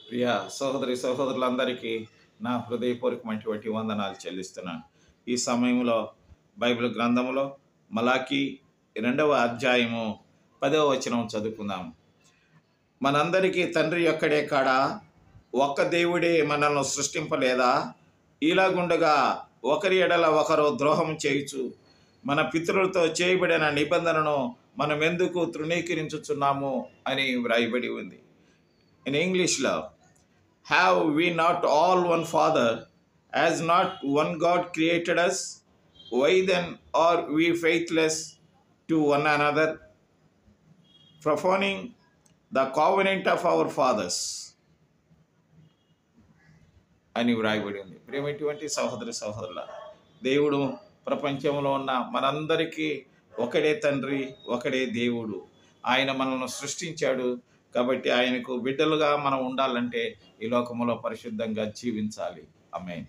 ప్రియ సహోదరి సహోదరులందరికీ నా హృదయపూర్వకమైనటువంటి వందనాలు చెల్లిస్తున్నాను. ఈ సమయంలో బైబిల్ గ్రంథములో మలాకీ 2వ అధ్యాయము 10వ వచనం చదువుకుందాం. మనందరికీ తండ్రి ఒక్కడే కాడా, ఒక్క దేవుడే మనల్ని సృష్టింపలేదా? ఇలాగుండగా ఒకరి ఎడల ఒకరు ద్రోహం చేయుచు మన పితరులతో చేయబడిన నిబంధనను మనం ఎందుకు తృణీకరించుచున్నాము అని వ్రాయబడి ఉంది. In English, love, have we not all one Father? Has not one God created us? Why then are we faithless to one another, profaning the covenant of our fathers? అని వ్రాయబడి ఉంది. ప్రియమైనటువంటి సహోదరి సహోదరుల, దేవుడు ప్రపంచంలో ఉన్న మనందరికీ ఒకడే తండ్రి, ఒకడే దేవుడు. ఆయన మనల్ని సృష్టించాడు. కాబట్టి ఆయనకు బిడ్డలుగా మనం ఉండాలంటే ఈ లోకములో పరిశుద్ధంగా జీవించాలి. ఆమేన్.